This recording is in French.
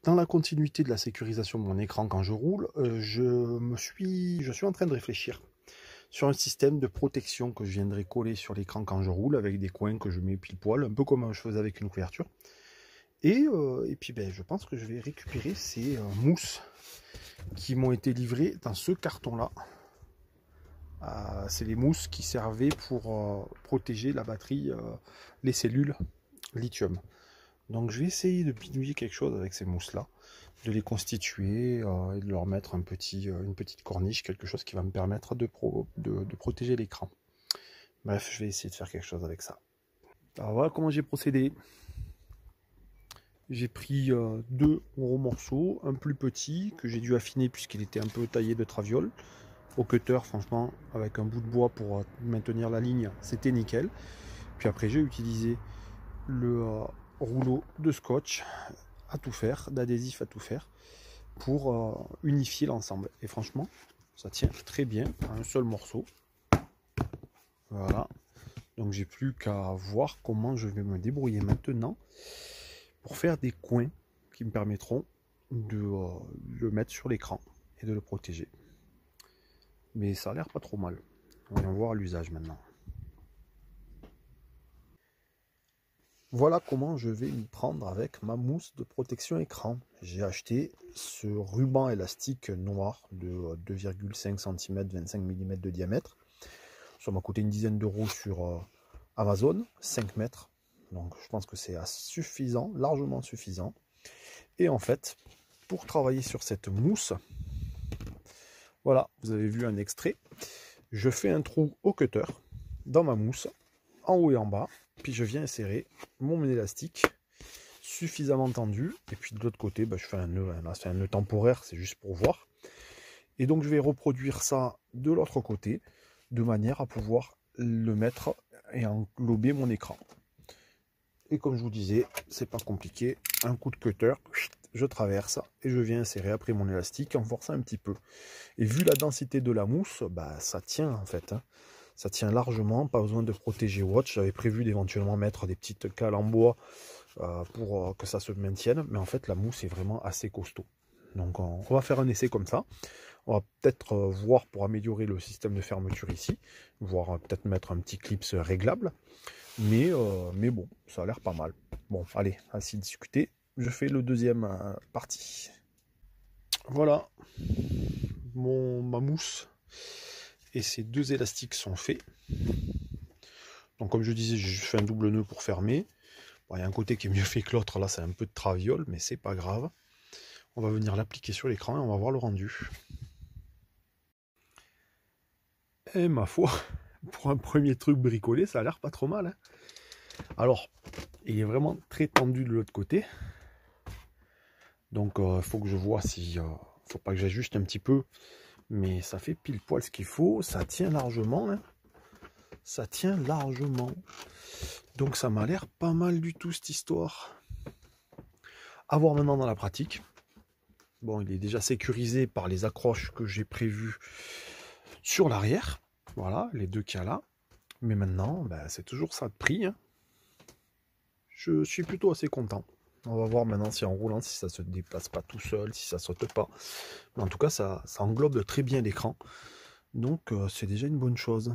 dans la continuité de la sécurisation de mon écran quand je roule, je suis en train de réfléchir sur un système de protection que je viendrai coller sur l'écran quand je roule, avec des coins que je mets pile poil, un peu comme je faisais avec une couverture. Et puis je pense que je vais récupérer ces mousses qui m'ont été livrées dans ce carton-là. C'est les mousses qui servaient pour protéger la batterie, les cellules lithium. Donc je vais essayer de bidouiller quelque chose avec ces mousses-là, de les constituer et de leur mettre une petite corniche, quelque chose qui va me permettre de protéger l'écran. Bref, je vais essayer de faire quelque chose avec ça. Alors voilà comment j'ai procédé. J'ai pris deux gros morceaux, un plus petit que j'ai dû affiner puisqu'il était un peu taillé de traviole. Au cutter, franchement, avec un bout de bois pour maintenir la ligne, c'était nickel. Puis après, j'ai utilisé le rouleau de scotch à tout faire, d'adhésif à tout faire, pour unifier l'ensemble. Et franchement, ça tient très bien à un seul morceau. Voilà. Donc j'ai plus qu'à voir comment je vais me débrouiller maintenant pour faire des coins qui me permettront de le mettre sur l'écran et de le protéger. Mais ça a l'air pas trop mal. Voyons voir l'usage maintenant. Voilà comment je vais m'y prendre avec ma mousse de protection écran. J'ai acheté ce ruban élastique noir de 2,5 cm, 25 mm de diamètre. Ça m'a coûté une dizaine d'euros sur Amazon, 5 mètres. Donc je pense que c'est suffisant, largement suffisant. Et en fait, pour travailler sur cette mousse, voilà, vous avez vu un extrait. Je fais un trou au cutter dans ma mousse, en haut et en bas. Puis je viens insérer mon élastique suffisamment tendu. Et puis de l'autre côté, je fais un nœud. Là, c'est un nœud temporaire, c'est juste pour voir. Et donc je vais reproduire ça de l'autre côté, de manière à pouvoir le mettre et englober mon écran. Et comme je vous disais, c'est pas compliqué. Un coup de cutter, je traverse et je viens insérer après mon élastique en forçant un petit peu. Et vu la densité de la mousse, ça tient en fait. Ça tient largement, pas besoin de protéger watch. J'avais prévu d'éventuellement mettre des petites cales en bois pour que ça se maintienne. Mais en fait, la mousse est vraiment assez costaud. Donc on va faire un essai comme ça. On va peut-être voir pour améliorer le système de fermeture ici. Voire peut-être mettre un petit clips réglable. Mais bon, ça a l'air pas mal. Bon, allez, ainsi discuter. Je fais le deuxième partie. Voilà, ma mousse et ces deux élastiques sont faits. Donc comme je disais, je fais un double nœud pour fermer. Bon, il y a un côté qui est mieux fait que l'autre, là c'est un peu de traviole, mais c'est pas grave. On va venir l'appliquer sur l'écran et on va voir le rendu. Et ma foi, pour un premier truc bricolé, ça a l'air pas trop mal. Hein. Alors, il est vraiment très tendu de l'autre côté. Donc il faut que je vois si... faut pas que j'ajuste un petit peu. Mais ça fait pile poil ce qu'il faut. Ça tient largement. Hein. Ça tient largement. Donc ça m'a l'air pas mal du tout cette histoire. À voir maintenant dans la pratique. Bon, il est déjà sécurisé par les accroches que j'ai prévues sur l'arrière. Voilà, les deux qu'il y a là. Mais maintenant, c'est toujours ça de prix. Hein. Je suis plutôt assez content. On va voir maintenant si en roulant, si ça se déplace pas tout seul, si ça saute pas. Mais en tout cas, ça englobe très bien l'écran. Donc c'est déjà une bonne chose.